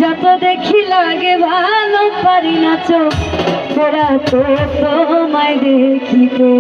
যত দেখি লাগে ভালো পারি না চোখ ফেরাতে তোমায় দেখিতে।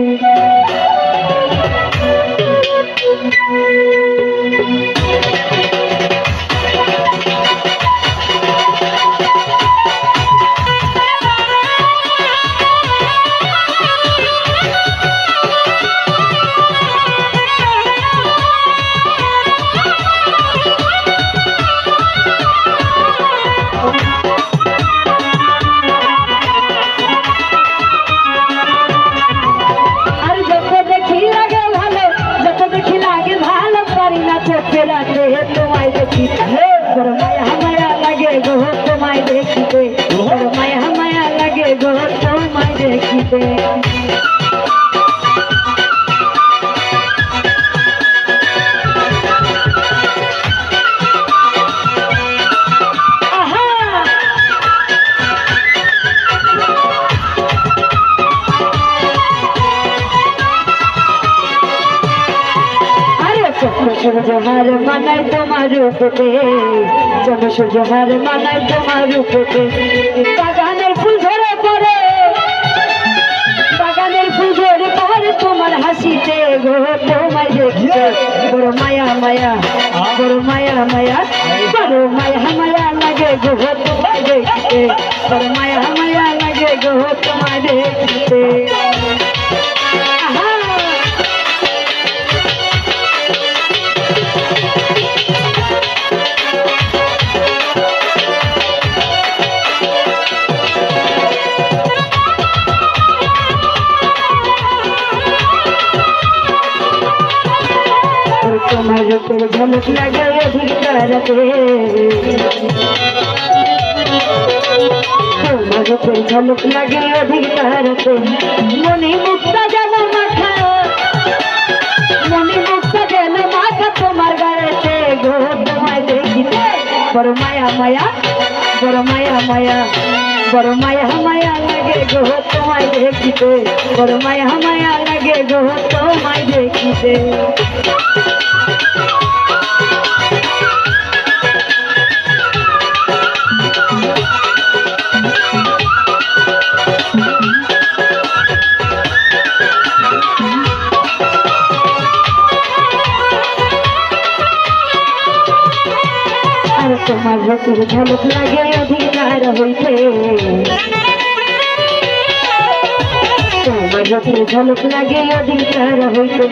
তোমায় দেখিতে বড় মায়া মায়া লাগে গো তোমায় দেখিতে, বড় মায়া মায়া লাগে গো তোমায় দেখিতে। সূর্যহার মানাই তোমার রূপতে, চন্দ্র সূর্যহার মানাই তোমার রূপতে। বাগানের ফুল ঝরে পড়ে, বাগানের ফুল ঝরে পড়ে তোমার হাসিতে গো তোমায় দেখিতে। বড় মায়া মায়া, বড় মায়া মায়া, বড় মায়া মায়া লাগে গো তোমায় দেখিতে, বড় মায়া মায়া লাগে গো তোমায় দেখিতে। তোমার রূপের ঝলক লাগে অধিকারতে, তোমার রূপের ঝলক লাগে অধিকারতে। মনে মুক্তা যেন মাখা, মনে মুক্তা যেন মাখা তোমার গায়েতে গো তোমায় দেখিতে। বড় মায়া মায়া, বড় মায়া মায়া, বড় মায়া মায়া লাগে গো তোমায় দেখিতে, বড় মায়া মায়া লাগে গো তোমায় দেখিতে। তোমার রূপের ঝলক লাগে অধিকার হইতে, তোমার রূপের ঝলক লাগে অধিকার হইতে।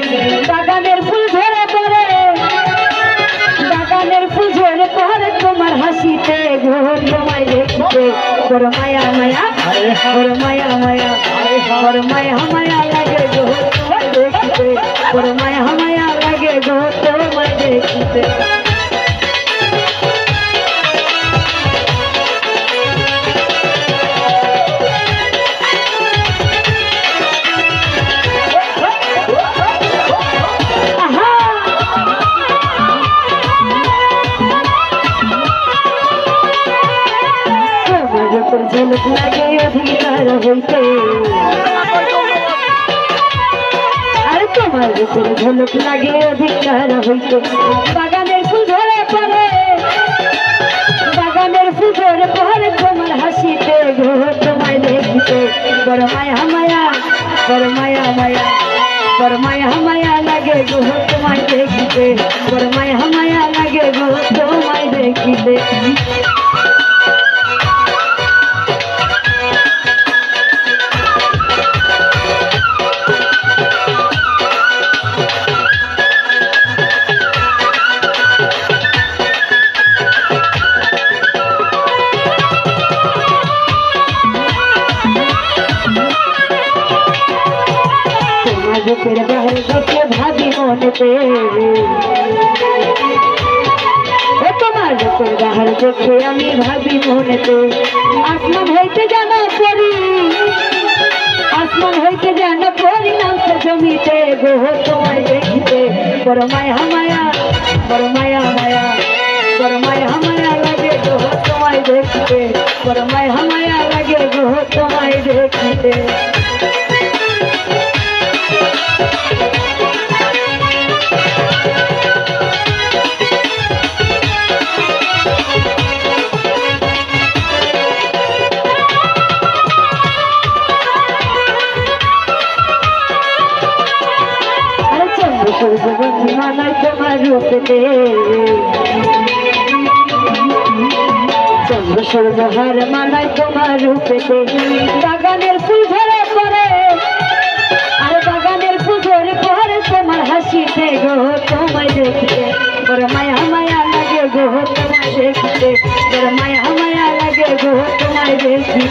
বাগানের ফুল ঝরে পড়ে, বাগানের ফুল ঝরে পড়ে তোমার হাসিতে গো তোমায় দেখিতে। বড় মায়া মায়া, বড় মায়া মায়া, বড় মায়া মায়া লাগে গো তোমায় দেখিতে, বড় মায়া মায়া লাগে গো তোমায় দেখিতে। ঝলক লাগে অধিকার হইতে, আর তোমার রূপের ঝলক লাগে অধিকার হইতে। বাগানের ফুল ঝরে পড়ে, বাগানের ফুল ঝরে পড়ে তোমার হাসিতে গো তোমায় দেখিতে। বড় মায়া মায়া, বড় মায়া মায়া, বড় মায়া মায়া লাগে গো তোমায় দেখিতে, বড় মায়া মায়া লাগে গো তোমায় দেখিতে। রূপের বাহার দেখে ভাবি মনেতে, তোমার রূপের বাহার দেখে আমি ভাবি মনেতে। আসমান হইতে জানা পড়ি, আসমান হইতে জানা পড়ি নামছে জমিতে গো তোমায় দেখিতে। বড় মায়া মায়া, বড় মায়া মায়া, বড় মায়া মায়া লাগে গো তোমায় দেখিতে, বড় মায়া মায়া লাগে গো তোমায় দেখিতে। সূর্য হার মানায় তোমার রূপেতে বাগানের ফুল ঝরে পড়ে আর বাগানের ফুল ঝরে পড়ে তোমার হাসিতে গো তোমায় দেখতে বড় মায়া মায়া লাগে গো তোমায় দেখতে বড় মায়া মায়া লাগে গো তোমায় দেখতে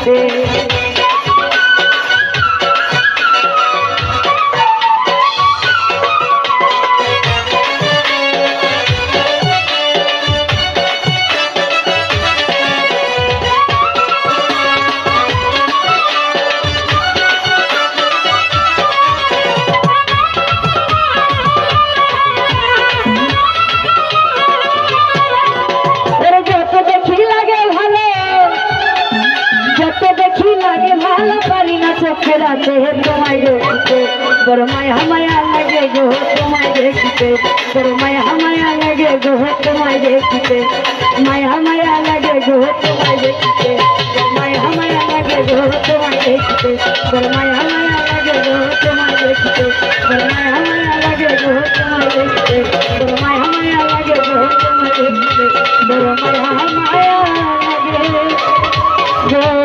রাতে তোমায় দেখতে বড় মায়া মায়া লাগে গো তোমায় দেখতে বড় মায়া মায়া লাগে গো তোমায় দেখতে মায়া মায়া লাগে গো তোমায় দেখতে মায়া মায়া লাগে গো তোমায় দেখতে বড় মায়া মায়া লাগে গো তোমায় দেখতে বড় মায়া মায়া লাগে গো তোমায় দেখতে বড় মায়া মায়া লাগে গো তোমায় দেখতে বড় মায়া মায়া লাগে গো